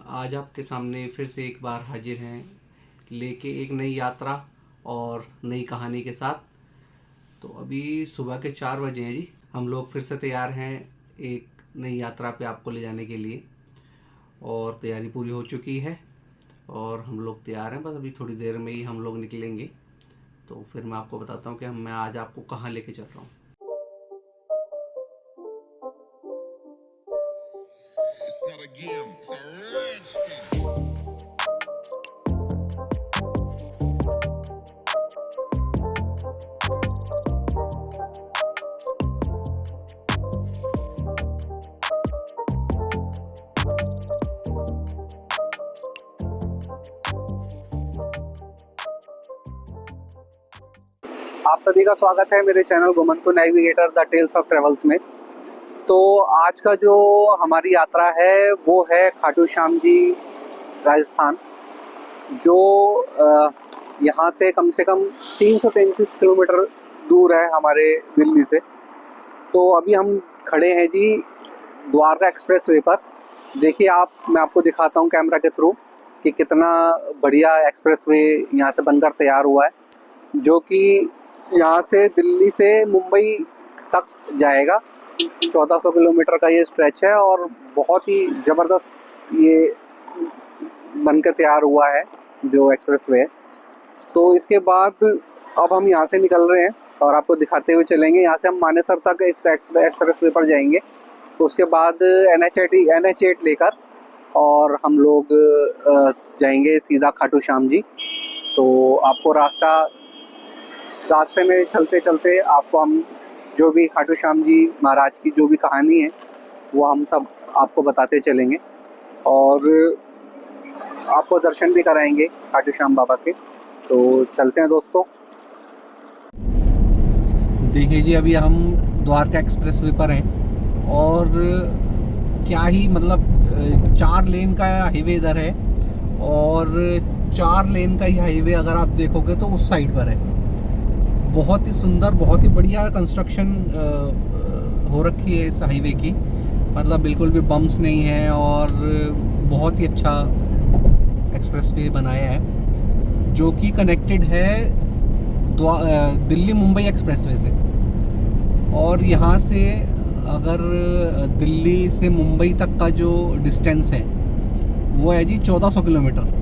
आज आपके सामने फिर से एक बार हाजिर हैं लेके एक नई यात्रा और नई कहानी के साथ। तो अभी सुबह के 4 बजे हैं जी। हम लोग फिर से तैयार हैं एक नई यात्रा पे आपको ले जाने के लिए, और तैयारी पूरी हो चुकी है और हम लोग तैयार हैं। बस अभी थोड़ी देर में ही हम लोग निकलेंगे। तो फिर मैं आपको बताता हूँ कि मैं आज आपको कहाँ लेके चल रहा हूँ। It's not a game, it's a rich thing. आप सभी का स्वागत है मेरे channel Ghumantu navigator the tales of travels में। तो आज का जो हमारी यात्रा है वो है खाटू श्याम जी राजस्थान, जो यहाँ से कम 333 किलोमीटर दूर है हमारे दिल्ली से। तो अभी हम खड़े हैं जी द्वारका एक्सप्रेस वे पर। देखिए आप, मैं आपको दिखाता हूँ कैमरा के थ्रू कि कितना बढ़िया एक्सप्रेस वे यहाँ से बनकर तैयार हुआ है, जो कि यहाँ से दिल्ली से मुंबई तक जाएगा। 1400 किलोमीटर का ये स्ट्रेच है और बहुत ही ज़बरदस्त ये बनकर तैयार हुआ है जो एक्सप्रेस वे है। तो इसके बाद अब हम यहाँ से निकल रहे हैं और आपको दिखाते हुए चलेंगे। यहाँ से हम मानेसर तक इस एक्सप्रेस वे पर जाएंगे। उसके बाद NH8 लेकर और हम लोग जाएंगे सीधा खाटू श्याम जी। तो आपको रास्ते में चलते चलते आपको हम जो भी खाटू श्याम जी महाराज की जो भी कहानी है वो हम सब आपको बताते चलेंगे और आपको दर्शन भी कराएंगे खाटू श्याम बाबा के। तो चलते हैं दोस्तों। देखिए जी, अभी हम द्वारका एक्सप्रेस वे पर हैं और क्या ही मतलब 4 लेन का हाईवे इधर है और 4 लेन का ही हाईवे अगर आप देखोगे तो उस साइड पर है। बहुत ही सुंदर, बहुत ही बढ़िया कंस्ट्रक्शन हो रखी है इस हाईवे की। मतलब बिल्कुल भी बम्प्स नहीं है और बहुत ही अच्छा एक्सप्रेस वे बनाया है, जो कि कनेक्टेड है दिल्ली मुंबई एक्सप्रेस वे से। और यहाँ से अगर दिल्ली से मुंबई तक का जो डिस्टेंस है वो है जी 1400 किलोमीटर।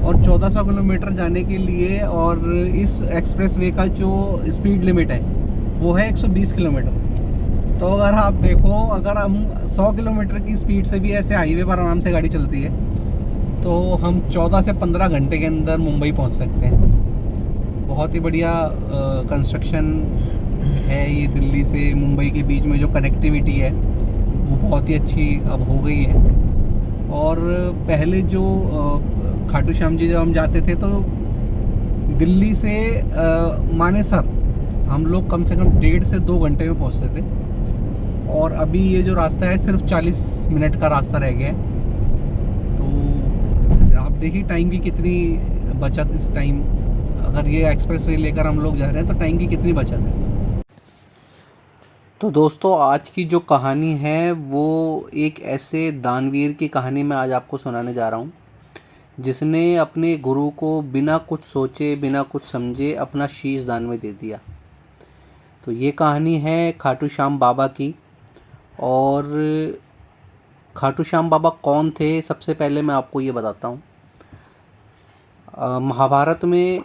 और 1400 किलोमीटर जाने के लिए और इस एक्सप्रेस वे का जो स्पीड लिमिट है वो है 120 किलोमीटर। तो अगर आप देखो, अगर हम 100 किलोमीटर की स्पीड से भी ऐसे हाईवे पर आराम से गाड़ी चलती है तो हम 14 से 15 घंटे के अंदर मुंबई पहुंच सकते हैं। बहुत ही बढ़िया कंस्ट्रक्शन है ये। दिल्ली से मुंबई के बीच में जो कनेक्टिविटी है वो बहुत ही अच्छी अब हो गई है। और पहले जो खाटू श्याम जी जब हम जाते थे तो दिल्ली से मानेसर हम लोग कम से कम 1.5 से 2 घंटे में पहुंचते थे, और अभी ये जो रास्ता है सिर्फ 40 मिनट का रास्ता रह गया है। तो आप देखिए टाइम की कितनी बचत इस टाइम, अगर ये एक्सप्रेस वे लेकर हम लोग जा रहे हैं तो टाइम की कितनी बचत है। तो दोस्तों, आज की जो कहानी है वो एक ऐसे दानवीर की कहानी मैं आज आपको सुनाने जा रहा हूँ, जिसने अपने गुरु को बिना कुछ सोचे बिना कुछ समझे अपना शीश दान में दे दिया। तो ये कहानी है खाटू श्याम बाबा की। और खाटू श्याम बाबा कौन थे, सबसे पहले मैं आपको ये बताता हूँ। महाभारत में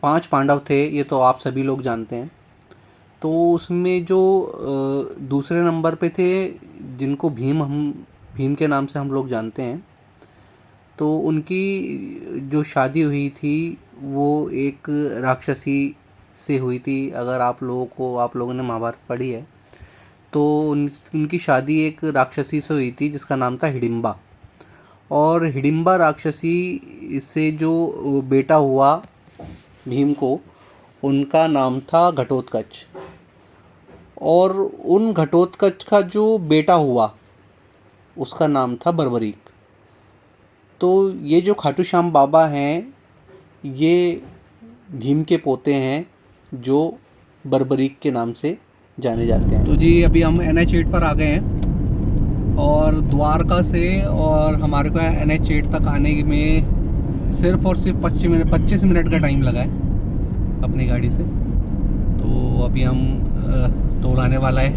5 पांडव थे, ये तो आप सभी लोग जानते हैं। तो उसमें जो दूसरे नंबर पे थे, जिनको भीम के नाम से हम लोग जानते हैं, तो उनकी जो शादी हुई थी वो एक राक्षसी से हुई थी। अगर आप लोगों ने महाभारत पढ़ी है तो उनकी शादी एक राक्षसी से हुई थी जिसका नाम था हिडिंबा। और हिडिंबा राक्षसी से जो बेटा हुआ भीम को, उनका नाम था घटोत्कच। और उन घटोत्कच का जो बेटा हुआ उसका नाम था बर्बरीक। तो ये जो खाटू श्याम बाबा हैं ये भीम के पोते हैं, जो बर्बरीक के नाम से जाने जाते हैं। तो जी अभी हम NH8 पर आ गए हैं और द्वारका से और हमारे को NH8 तक आने में सिर्फ और सिर्फ 25 मिनट का टाइम लगा है अपनी गाड़ी से। तो अभी हम टोल आने वाला है,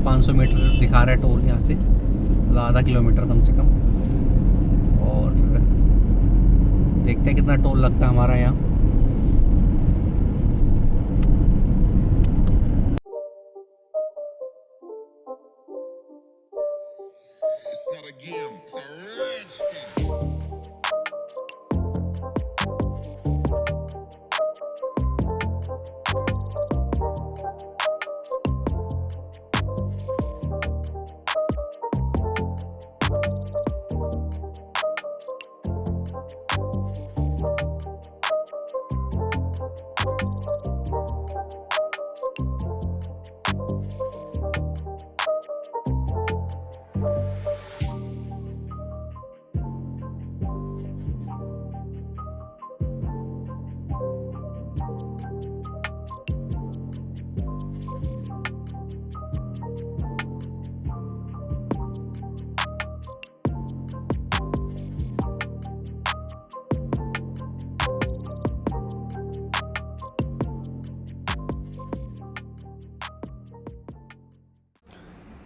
500 मीटर दिखा रहा है टोल यहाँ से, मतलब आधा किलोमीटर कम से कम। और देखते हैं कितना टोल लगता है हमारा यहाँ। It's not a game, it's a rich thing.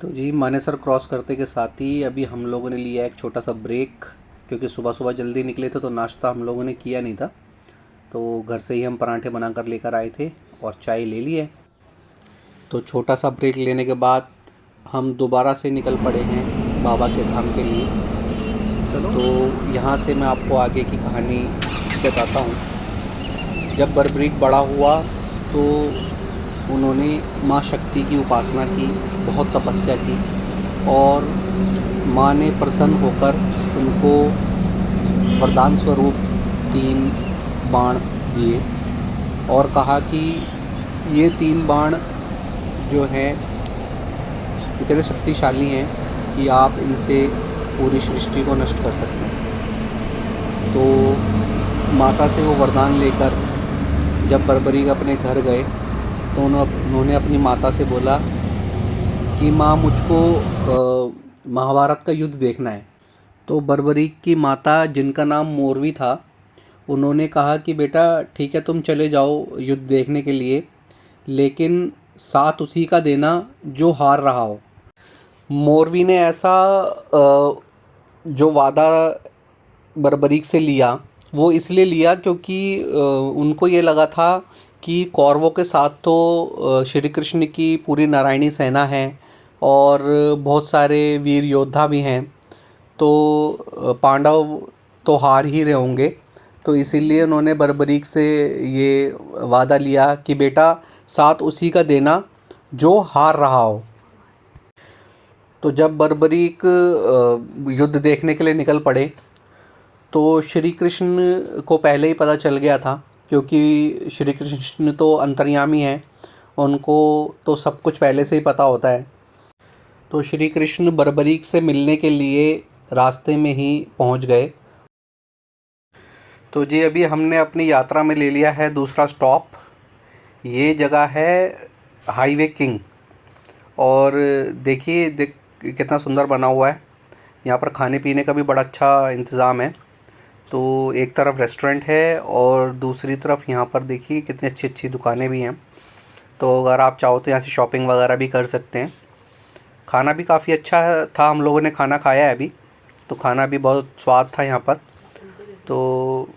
तो जी मानेसर क्रॉस करते के साथ ही अभी हम लोगों ने लिया एक छोटा सा ब्रेक, क्योंकि सुबह सुबह जल्दी निकले थे तो नाश्ता हम लोगों ने किया नहीं था। तो घर से ही हम पराठे बनाकर लेकर आए थे और चाय ले लिए। तो छोटा सा ब्रेक लेने के बाद हम दोबारा से निकल पड़े हैं बाबा के धाम के लिए। चलो, तो यहाँ से मैं आपको आगे की कहानी बताता हूँ। जब बर्बरीक बड़ा हुआ तो उन्होंने माँ शक्ति की उपासना की, बहुत तपस्या की, और माँ ने प्रसन्न होकर उनको वरदान स्वरूप 3 बाण दिए और कहा कि ये 3 बाण जो हैं इतने शक्तिशाली हैं कि आप इनसे पूरी सृष्टि को नष्ट कर सकते हैं। तो माता से वो वरदान लेकर जब बर्बरीक अपने घर गए तो उन्होंने अपनी माता से बोला कि माँ, मुझको महाभारत का युद्ध देखना है। तो बर्बरीक की माता, जिनका नाम मोरवी था, उन्होंने कहा कि बेटा ठीक है, तुम चले जाओ युद्ध देखने के लिए, लेकिन साथ उसी का देना जो हार रहा हो। मोरवी ने ऐसा जो वादा बर्बरीक से लिया वो इसलिए लिया क्योंकि उनको ये लगा था कि कौरवों के साथ तो श्री कृष्ण की पूरी नारायणी सेना है और बहुत सारे वीर योद्धा भी हैं, तो पांडव तो हार ही रहे होंगे। तो इसीलिए उन्होंने बर्बरीक से ये वादा लिया कि बेटा साथ उसी का देना जो हार रहा हो। तो जब बर्बरीक युद्ध देखने के लिए निकल पड़े तो श्री कृष्ण को पहले ही पता चल गया था, क्योंकि श्री कृष्ण तो अंतर्यामी हैं, उनको तो सब कुछ पहले से ही पता होता है। तो श्री कृष्ण बर्बरीक से मिलने के लिए रास्ते में ही पहुंच गए। तो जी अभी हमने अपनी यात्रा में ले लिया है दूसरा स्टॉप। ये जगह है हाईवे किंग, और देखिए कितना सुंदर बना हुआ है। यहाँ पर खाने पीने का भी बड़ा अच्छा इंतज़ाम है। तो एक तरफ रेस्टोरेंट है और दूसरी तरफ यहाँ पर देखिए कितनी अच्छी अच्छी दुकानें भी हैं। तो अगर आप चाहो तो यहाँ से शॉपिंग वगैरह भी कर सकते हैं। खाना भी काफ़ी अच्छा था, हम लोगों ने खाना खाया है अभी, तो खाना भी बहुत स्वाद था यहाँ पर। तो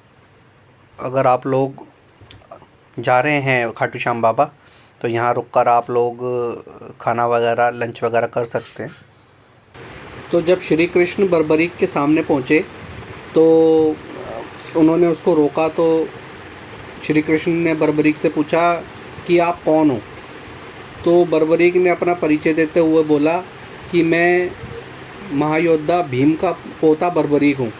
अगर आप लोग जा रहे हैं खाटू श्याम बाबा तो यहाँ रुक कर आप लोग खाना वगैरह लंच वगैरह कर सकते हैं। तो जब श्री कृष्ण बर्बरीक के सामने पहुँचे तो उन्होंने उसको रोका। तो श्री कृष्ण ने बर्बरीक से पूछा कि आप कौन हो। तो बर्बरीक ने अपना परिचय देते हुए बोला कि मैं महायोद्धा भीम का पोता बर्बरीक हूँ।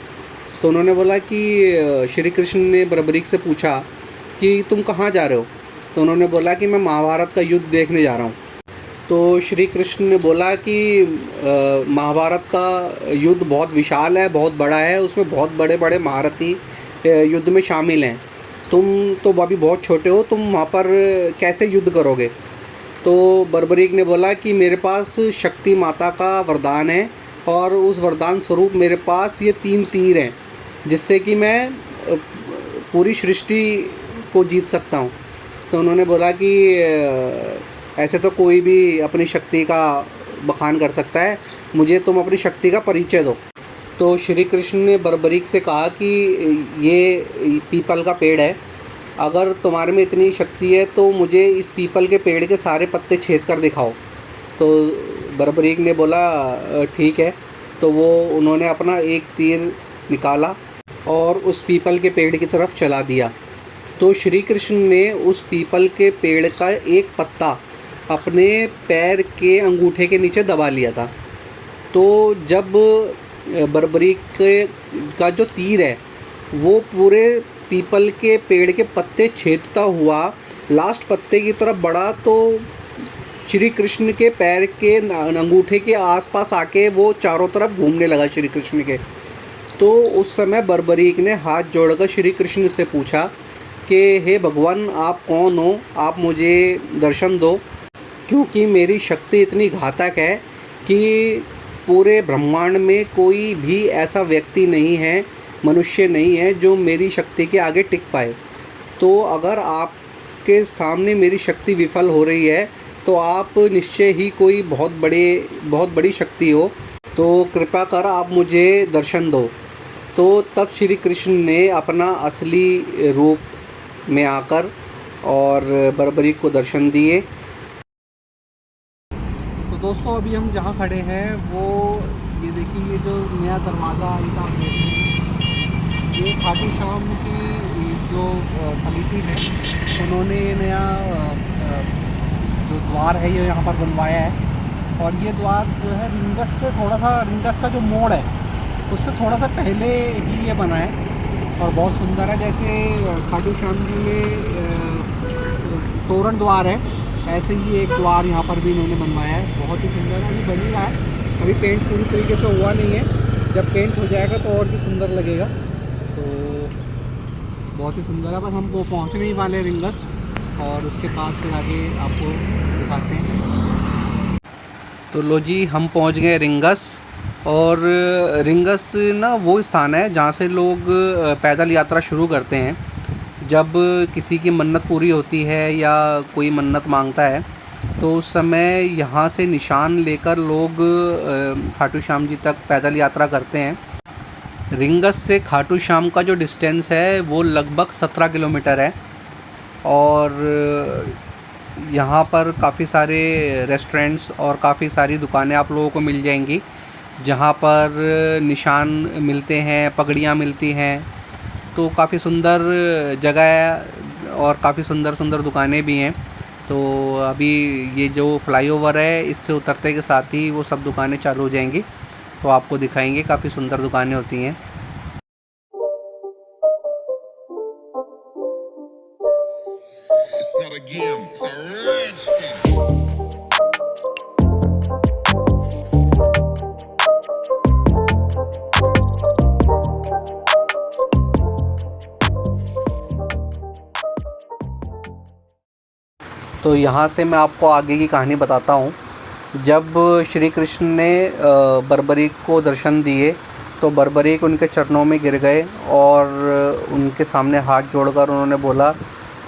तो उन्होंने बोला कि श्री कृष्ण ने बर्बरीक से पूछा कि तुम कहाँ जा रहे हो। तो उन्होंने बोला कि मैं महाभारत का युद्ध देखने जा रहा हूँ। तो श्री कृष्ण ने बोला कि महाभारत का युद्ध बहुत विशाल है, बहुत बड़ा है, उसमें बहुत बड़े बड़े महारथी युद्ध में शामिल हैं। तुम तो अभी बहुत छोटे हो, तुम वहाँ पर कैसे युद्ध करोगे। तो बर्बरीक ने बोला कि मेरे पास शक्ति माता का वरदान है और उस वरदान स्वरूप मेरे पास ये 3 तीर हैं जिससे कि मैं पूरी सृष्टि को जीत सकता हूँ। तो उन्होंने बोला कि ऐसे तो कोई भी अपनी शक्ति का बखान कर सकता है, मुझे तुम अपनी शक्ति का परिचय दो। तो श्री कृष्ण ने बर्बरीक से कहा कि ये पीपल का पेड़ है, अगर तुम्हारे में इतनी शक्ति है तो मुझे इस पीपल के पेड़ के सारे पत्ते छेद कर दिखाओ। तो बर्बरीक ने बोला ठीक है। तो उन्होंने अपना एक तीर निकाला और उस पीपल के पेड़ की तरफ चला दिया। तो श्री कृष्ण ने उस पीपल के पेड़ का एक पत्ता अपने पैर के अंगूठे के नीचे दबा लिया था। तो जब बर्बरीक का जो तीर है वो पूरे पीपल के पेड़ के पत्ते छेदता हुआ लास्ट पत्ते की तरफ बढ़ा, तो श्री कृष्ण के पैर के अंगूठे के आसपास आके वो चारों तरफ घूमने लगा श्री कृष्ण के। तो उस समय बर्बरीक ने हाथ जोड़कर श्री कृष्ण से पूछा कि हे भगवान, आप कौन हो, आप मुझे दर्शन दो, क्योंकि मेरी शक्ति इतनी घातक है कि पूरे ब्रह्मांड में कोई भी ऐसा व्यक्ति नहीं है, मनुष्य नहीं है जो मेरी शक्ति के आगे टिक पाए। तो अगर आपके सामने मेरी शक्ति विफल हो रही है तो आप निश्चय ही कोई बहुत बड़ी शक्ति हो, तो कृपा कर आप मुझे दर्शन दो। तो तब श्री कृष्ण ने अपना असली रूप में आकर और बर्बरीक को दर्शन दिए। तो दोस्तों, अभी हम जहाँ खड़े हैं वो ये देखिए, ये जो नया दरवाज़ा आप देख रहे हैं, ये खाटू श्याम की जो समिति है उन्होंने ये नया जो द्वार है ये यहाँ पर बनवाया है। और ये द्वार जो है रिंगस से थोड़ा सा, रिंगस का जो मोड़ है उससे थोड़ा सा पहले ही ये बना है और बहुत सुंदर है। जैसे खाटू श्याम जी में तोरण द्वार है, ऐसे ही एक द्वार यहाँ पर भी इन्होंने बनवाया है। बहुत ही सुंदर है। अभी बन ही रहा है, अभी पेंट पूरी तरीके से हुआ नहीं है। जब पेंट हो जाएगा तो और भी सुंदर लगेगा। तो बहुत ही सुंदर है। बस हम वो पहुँचने ही वाले रिंगस और उसके बाद फिर आगे आपको दिखाते हैं। तो लो जी, हम पहुँच गए रिंगस। और रिंगस ना वो स्थान है जहाँ से लोग पैदल यात्रा शुरू करते हैं। जब किसी की मन्नत पूरी होती है या कोई मन्नत मांगता है तो उस समय यहाँ से निशान लेकर लोग खाटू श्याम जी तक पैदल यात्रा करते हैं। रिंगस से खाटू श्याम का जो डिस्टेंस है वो लगभग 17 किलोमीटर है। और यहाँ पर काफ़ी सारे रेस्टोरेंट्स और काफ़ी सारी दुकानें आप लोगों को मिल जाएंगी जहाँ पर निशान मिलते हैं, पगड़ियाँ मिलती हैं। तो काफ़ी सुंदर जगह है और काफ़ी सुंदर दुकानें भी हैं। तो अभी ये जो फ्लाईओवर है इससे उतरते के साथ ही वो सब दुकानें चालू हो जाएंगी, तो आपको दिखाएंगे। काफ़ी सुंदर दुकानें होती हैं। It's not a game, it's a rich thing. तो यहाँ से मैं आपको आगे की कहानी बताता हूँ। जब श्री कृष्ण ने बर्बरीक को दर्शन दिए तो बर्बरीक उनके चरणों में गिर गए और उनके सामने हाथ जोड़कर उन्होंने बोला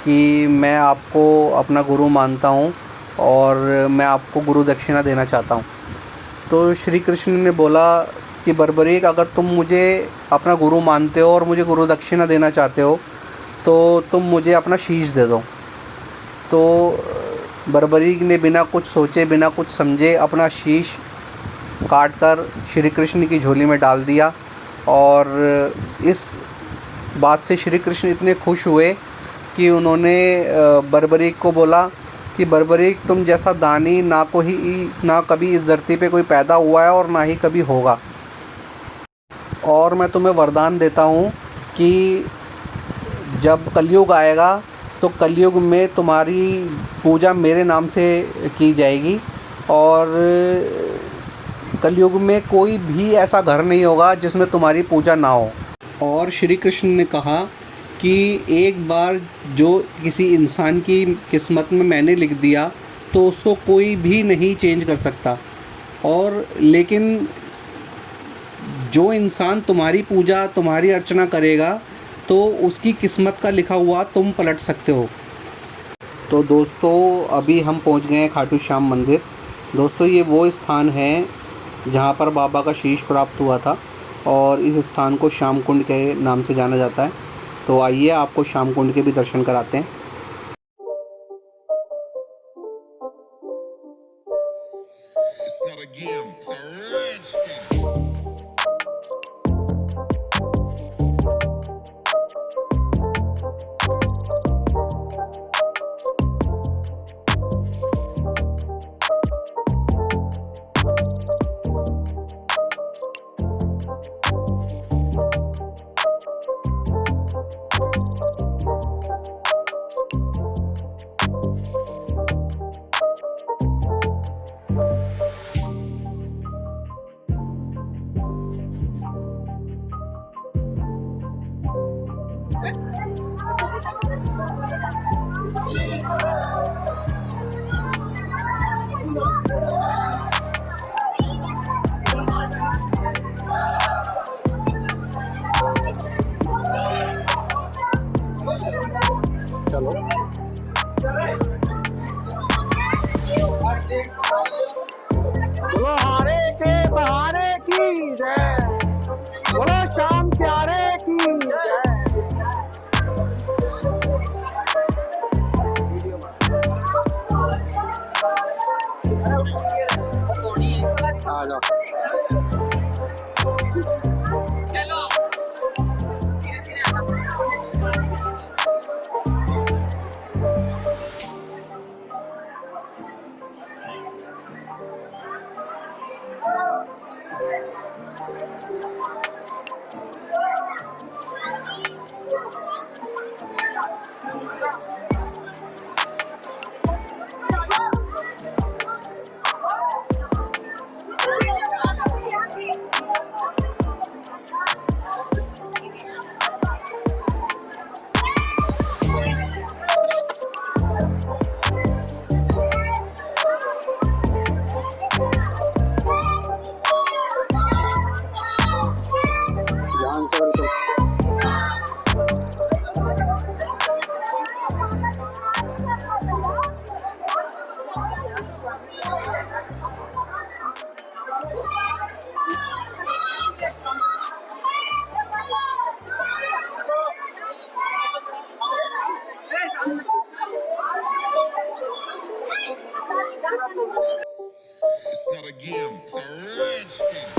कि मैं आपको अपना गुरु मानता हूँ और मैं आपको गुरु दक्षिणा देना चाहता हूँ। तो श्री कृष्ण ने बोला कि बर्बरीक, अगर तुम मुझे अपना गुरु मानते हो और मुझे गुरु दक्षिणा देना चाहते हो तो तुम मुझे अपना शीश दे दो। तो बर्बरीक ने बिना कुछ सोचे, बिना कुछ समझे अपना शीश काट कर श्री कृष्ण की झोली में डाल दिया। और इस बात से श्री कृष्ण इतने खुश हुए कि उन्होंने बर्बरीक को बोला कि बर्बरीक, तुम जैसा दानी ना कभी इस धरती पे कोई पैदा हुआ है और ना ही कभी होगा। और मैं तुम्हें वरदान देता हूँ कि जब कलयुग आएगा तो कलयुग में तुम्हारी पूजा मेरे नाम से की जाएगी और कलयुग में कोई भी ऐसा घर नहीं होगा जिसमें तुम्हारी पूजा ना हो। और श्री कृष्ण ने कहा कि एक बार जो किसी इंसान की किस्मत में मैंने लिख दिया तो उसको कोई भी नहीं चेंज कर सकता। और लेकिन जो इंसान तुम्हारी पूजा तुम्हारी अर्चना करेगा तो उसकी किस्मत का लिखा हुआ तुम पलट सकते हो। तो दोस्तों अभी हम पहुंच गए हैं खाटू श्याम मंदिर। दोस्तों ये वो स्थान है जहां पर बाबा का शीश प्राप्त हुआ था और इस स्थान को श्याम कुंड के नाम से जाना जाता है। तो आइए आपको श्याम कुंड के भी दर्शन कराते हैं। It's not a game, it's a rich thing. चलो बोलो हारे के सहारे की जय, बोलो श्याम प्यारे की जय। आ जाओ। ध्यान से बिल्कुल। It's not a game, it's a rich thing.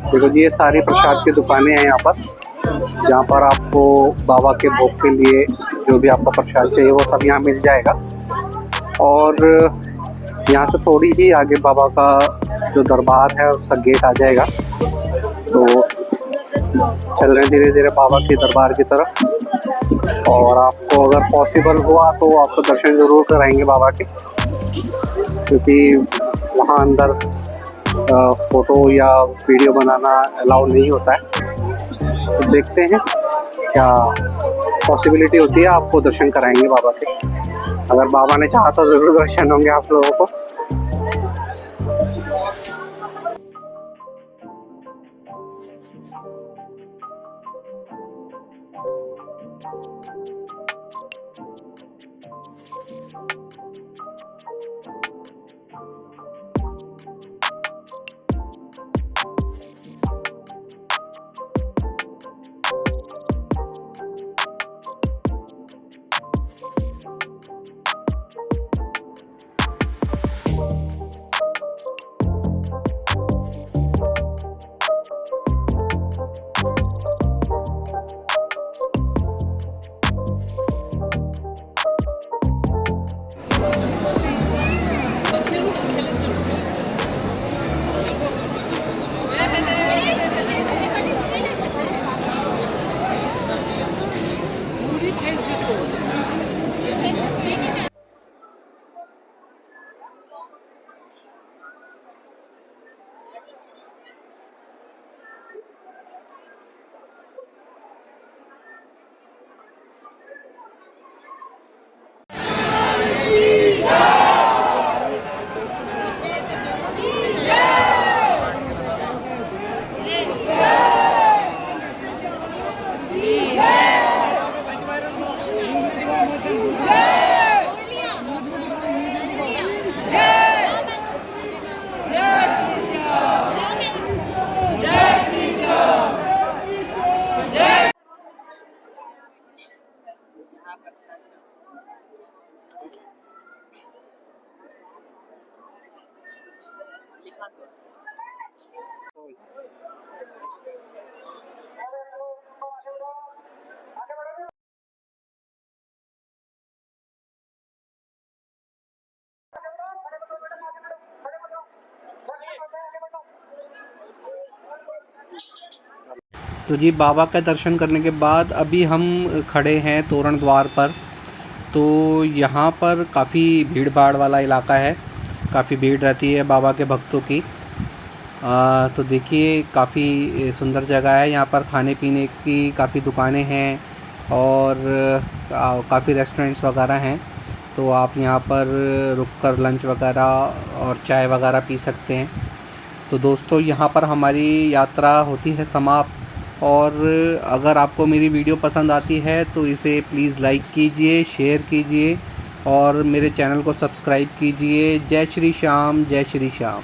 देखो जी ये सारी प्रसाद की दुकानें हैं यहाँ पर, जहाँ पर आपको बाबा के भोग के लिए जो भी आपका प्रसाद चाहिए वो सब यहाँ मिल जाएगा। और यहाँ से थोड़ी ही आगे बाबा का जो दरबार है उसका गेट आ जाएगा। तो चल रहे धीरे धीरे बाबा के दरबार की तरफ, और आपको अगर पॉसिबल हुआ तो आपको दर्शन ज़रूर कराएंगे बाबा के, क्योंकि वहाँ अंदर फ़ोटो या वीडियो बनाना अलाउ नहीं होता है। तो देखते हैं क्या पॉसिबिलिटी होती है, आपको दर्शन कराएंगे बाबा के। अगर बाबा ने चाहा तो ज़रूर दर्शन होंगे आप लोगों को। तो जी बाबा का दर्शन करने के बाद अभी हम खड़े हैं तोरण द्वार पर। तो यहाँ पर काफ़ी भीड़ भाड़ वाला इलाका है, काफ़ी भीड़ रहती है बाबा के भक्तों की। तो देखिए काफ़ी सुंदर जगह है। यहाँ पर खाने पीने की काफ़ी दुकानें हैं और काफ़ी रेस्टोरेंट्स वगैरह हैं। तो आप यहाँ पर रुककर लंच वगैरह और चाय वगैरह पी सकते हैं। तो दोस्तों यहाँ पर हमारी यात्रा होती है समाप्त। और अगर आपको मेरी वीडियो पसंद आती है तो इसे प्लीज़ लाइक कीजिए, शेयर कीजिए और मेरे चैनल को सब्सक्राइब कीजिए। जय श्री श्याम, जय श्री श्याम।